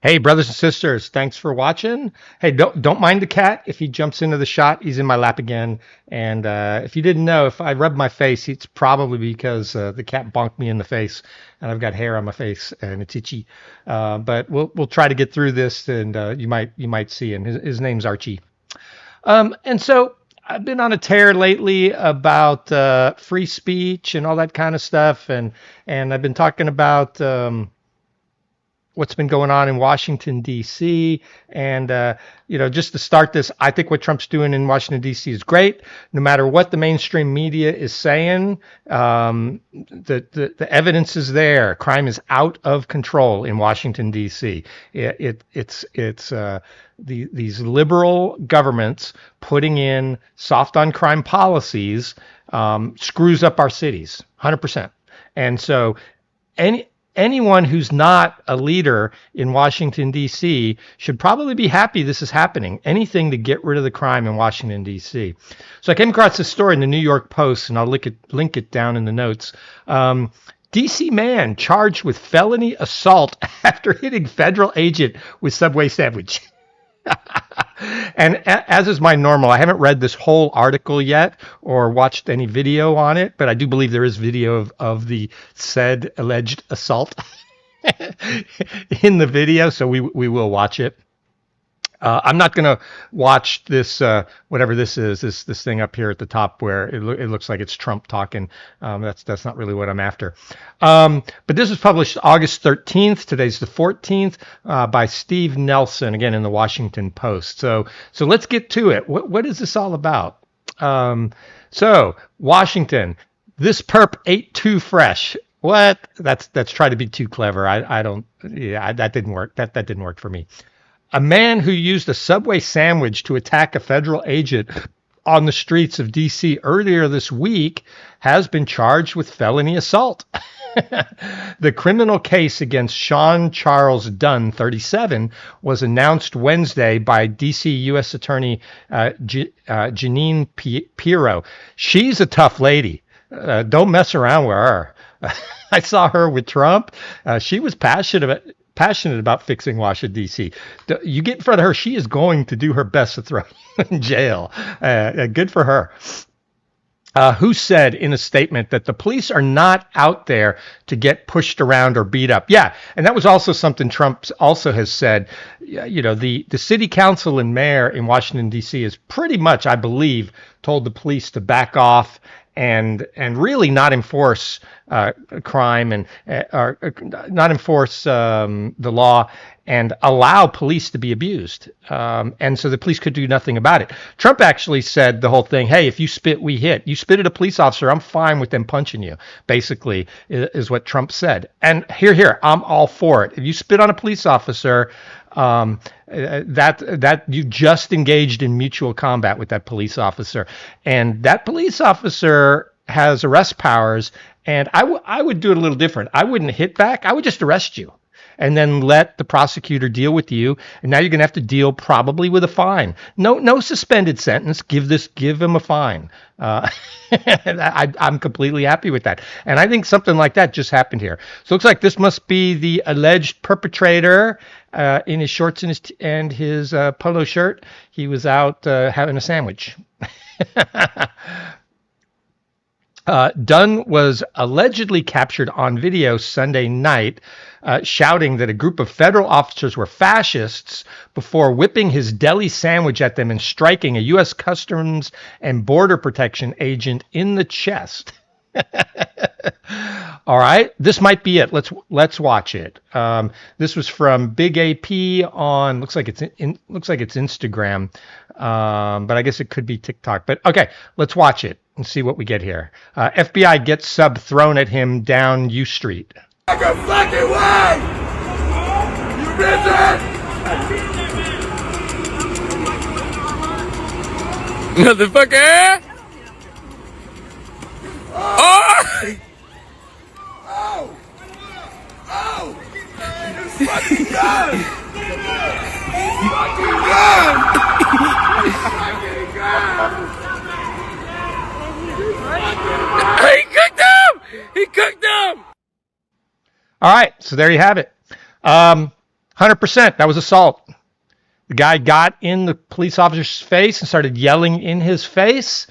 Hey, brothers and sisters, thanks for watching. Hey, don't mind the cat if he jumps into the shot. He's in my lap again. And if you didn't know, if I rub my face, it's probably because the cat bonked me in the face, and I've got hair on my face and it's itchy. But we'll try to get through this, and you might see him. His name's Archie. And so I've been on a tear lately about free speech and all that kind of stuff, and I've been talking about. What's been going on in Washington D.C. And just to start this, I think what Trump's doing in Washington D.C. is great. No matter what the mainstream media is saying, the evidence is there. Crime is out of control in Washington D.C. These liberal governments putting in soft on crime policies screws up our cities 100%. And so anyone who's not a leader in Washington, D.C. should probably be happy this is happening. Anything to get rid of the crime in Washington, D.C. So I came across this story in the New York Post, and I'll link it down in the notes. D.C. man charged with felony assault after hitting federal agent with Subway sandwich. And as is my normal, I haven't read this whole article yet or watched any video on it, but I do believe there is video of the said alleged assault in the video, so we will watch it. I'm not going to watch this, whatever this is, this thing up here at the top where it looks like it's Trump talking. That's not really what I'm after. But this was published August 13th. Today's the 14th by Steve Nelson, again in the Washington Post. So let's get to it. What is this all about? So Washington, this perp ate too fresh. What? That's try to be too clever. I don't. Yeah, that didn't work. That didn't work for me. A man who used a Subway sandwich to attack a federal agent on the streets of D.C. earlier this week has been charged with felony assault. The criminal case against Sean Charles Dunn, 37, was announced Wednesday by D.C. U.S. Attorney Jeanine Pirro. She's a tough lady. Don't mess around with her. I saw her with Trump. She was passionate about fixing Washington, D.C. You get in front of her, she is going to do her best to throw you in jail. Good for her. Who said in a statement that the police are not out there to get pushed around or beat up. Yeah, and that was also something Trump also has said. The city council and mayor in Washington, D.C. is pretty much, I believe, told the police to back off and really not enforce crime and or not enforce the law and allow police to be abused. And so the police could do nothing about it. Trump actually said the whole thing, hey, if you spit, we hit. You spit at a police officer, I'm fine with them punching you, basically, is what Trump said. And here, I'm all for it. If you spit on a police officer, that you just engaged in mutual combat with that police officer, and that police officer has arrest powers. And I would do it a little different. I wouldn't hit back. I would just arrest you, and then let the prosecutor deal with you. And now you're going to have to deal probably with a fine. No suspended sentence. Give him a fine. I'm completely happy with that. And I think something like that just happened here. So it looks like this must be the alleged perpetrator in his shorts and his polo shirt. He was out having a sandwich. Dunn was allegedly captured on video Sunday night, shouting that a group of federal officers were fascists before whipping his deli sandwich at them and striking a U.S. Customs and Border Protection agent in the chest. All right, this might be it. Let's watch it. This was from Big AP on looks like it's Instagram, but I guess it could be TikTok. But okay, let's watch it and see what we get here. FBI gets sub thrown at him down U Street. Like a fucking way! You bitch! Motherfucker! Oh! Oh! Oh! It's fucking gun! Fucking gun! Fucking gun! He cooked him! He cooked him! All right, so there you have it. 100%. That was assault. The guy got in the police officer's face and started yelling in his face.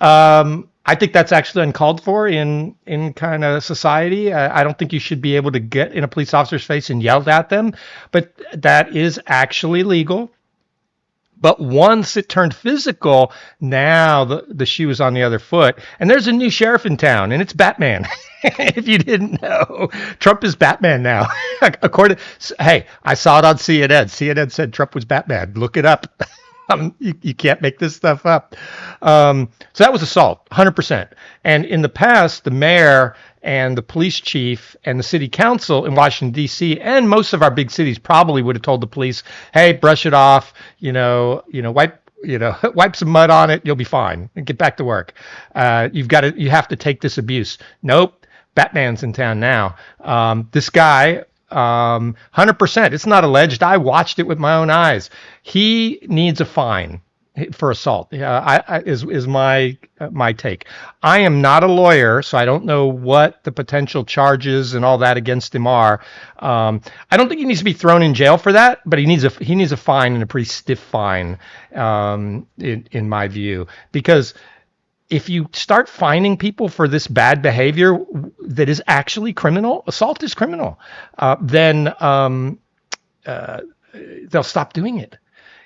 I think that's actually uncalled for in kind of society. I don't think you should be able to get in a police officer's face and yell at them, but that is actually legal. But once it turned physical, now the shoe is on the other foot. And there's a new sheriff in town, and it's Batman. If you didn't know, Trump is Batman now. Hey, I saw it on CNN. CNN said Trump was Batman. Look it up. You can't make this stuff up. So that was assault, 100%. And in the past, the mayor and the police chief and the city council in Washington, D.C., and most of our big cities probably would have told the police, hey, brush it off, wipe some mud on it, you'll be fine, and get back to work. You have to take this abuse. Nope, Batman's in town now. This guy, 100%. It's not alleged. I watched it with my own eyes. He needs a fine for assault. Is my take. I am not a lawyer, so I don't know what the potential charges and all that against him are. I don't think he needs to be thrown in jail for that, but he needs a fine, and a pretty stiff fine, in my view, because if you start fining people for this bad behavior that is actually criminal, assault is criminal, then they'll stop doing it.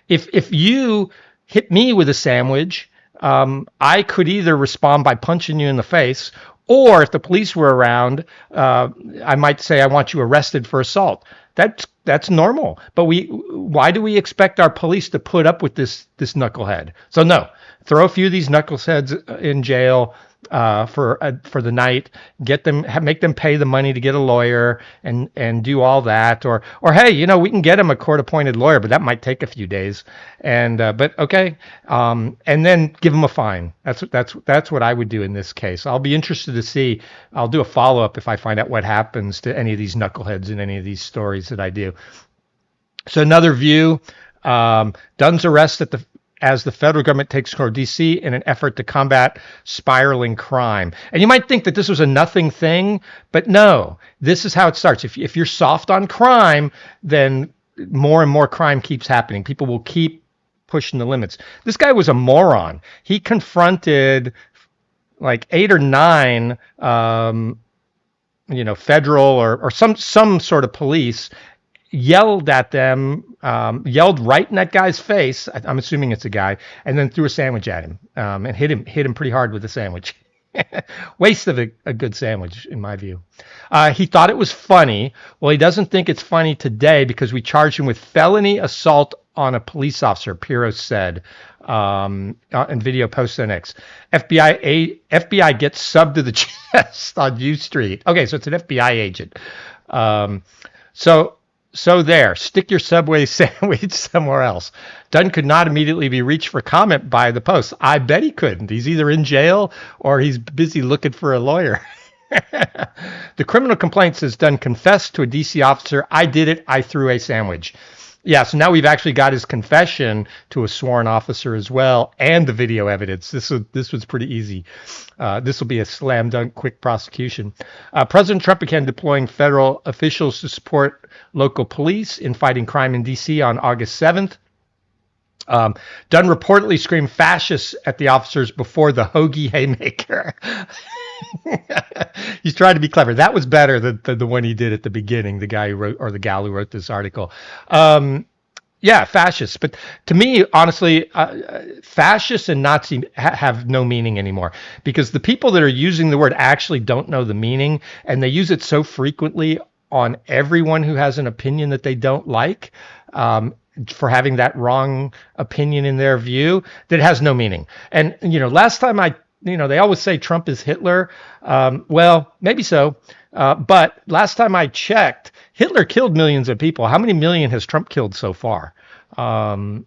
If you hit me with a sandwich, I could either respond by punching you in the face, or if the police were around, I might say, I want you arrested for assault. That's normal. But why do we expect our police to put up with this knucklehead? So no, throw a few of these knuckleheads in jail for the night. Make them pay the money to get a lawyer and do all that. Or hey, we can get them a court-appointed lawyer, but that might take a few days. But okay, and then give them a fine. That's what I would do in this case. I'll be interested to see. I'll do a follow-up if I find out what happens to any of these knuckleheads in any of these stories that I do. So another view, Dunn's arrest as the federal government takes control of D.C. in an effort to combat spiraling crime. And you might think that this was a nothing thing, but no, this is how it starts. If you're soft on crime, then more and more crime keeps happening. People will keep pushing the limits. This guy was a moron. He confronted like 8 or 9, federal or some sort of police, yelled at them, yelled right in that guy's face. I'm assuming it's a guy, and then threw a sandwich at him, and hit him pretty hard with the sandwich. Waste of a good sandwich, in my view. He thought it was funny. Well, he doesn't think it's funny today because we charged him with felony assault on a police officer, Pirro said, in video post on X. FBI gets subbed to the chest on U Street. Okay, so it's an FBI agent. So there, stick your Subway sandwich somewhere else. Dunn could not immediately be reached for comment by the Post. I bet he couldn't. He's either in jail or he's busy looking for a lawyer. The criminal complaint says Dunn confessed to a D.C. officer, I did it, I threw a sandwich. Yeah, so now we've actually got his confession to a sworn officer as well, and the video evidence. This was pretty easy. This will be a slam dunk quick prosecution. President Trump began deploying federal officials to support local police in fighting crime in D.C. on August 7th. Dunn reportedly screamed fascist at the officers before the hoagie haymaker. He's trying to be clever. That was better than the one he did at the beginning, the guy who wrote, or the gal who wrote this article. Yeah, fascist. But to me, honestly, fascist and Nazi have no meaning anymore, because the people that are using the word actually don't know the meaning, and they use it so frequently on everyone who has an opinion that they don't like, for having that wrong opinion in their view, that it has no meaning. And, last time they always say Trump is Hitler. Well, maybe so. But last time I checked, Hitler killed millions of people. How many million has Trump killed so far? I'm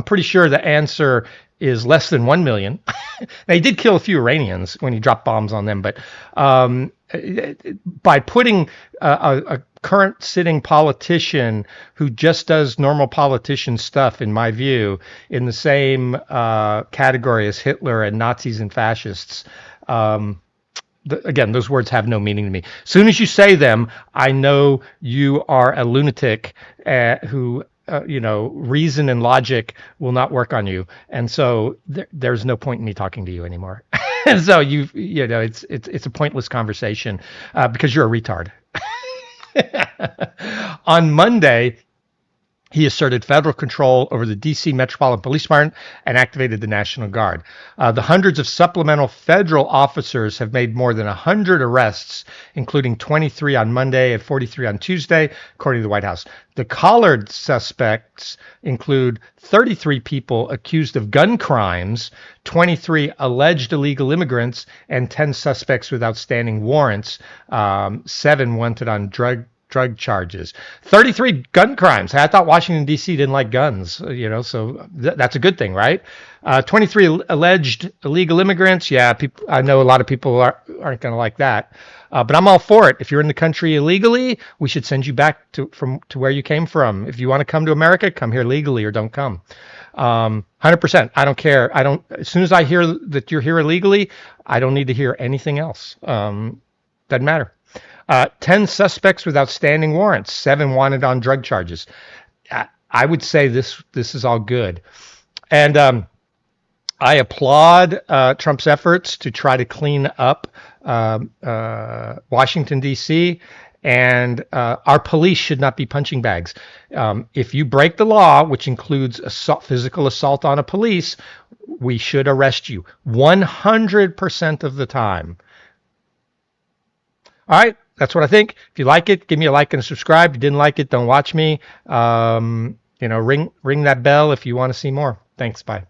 pretty sure the answer is less than 1 million. Now, he did kill a few Iranians when he dropped bombs on them, but by putting a current sitting politician who just does normal politician stuff, in my view, in the same category as Hitler and Nazis and fascists, Again, those words have no meaning to me. As soon as you say them, I know you are a lunatic who, reason and logic will not work on you, and so there's no point in me talking to you anymore. And so it's a pointless conversation because you're a retard. On Monday, he asserted federal control over the D.C. Metropolitan Police Department and activated the National Guard. The hundreds of supplemental federal officers have made more than 100 arrests, including 23 on Monday and 43 on Tuesday, according to the White House. The collared suspects include 33 people accused of gun crimes, 23 alleged illegal immigrants, and 10 suspects with outstanding warrants, 7 wanted on drug charges. 33 gun crimes. I thought Washington, D.C. didn't like guns, so that's a good thing, right? 23 alleged illegal immigrants. Yeah, I know a lot of people aren't going to like that, but I'm all for it. If you're in the country illegally, we should send you back to where you came from. If you want to come to America, come here legally or don't come. 100%. I don't care. As soon as I hear that you're here illegally, I don't need to hear anything else. Doesn't matter. 10 suspects with outstanding warrants, 7 wanted on drug charges. I would say this is all good. And I applaud Trump's efforts to try to clean up Washington, D.C., and our police should not be punching bags. If you break the law, which includes physical assault on a police, we should arrest you 100% of the time. All right. That's what I think. If you like it, give me a like and a subscribe. If you didn't like it, don't watch me. Ring that bell if you want to see more. Thanks. Bye.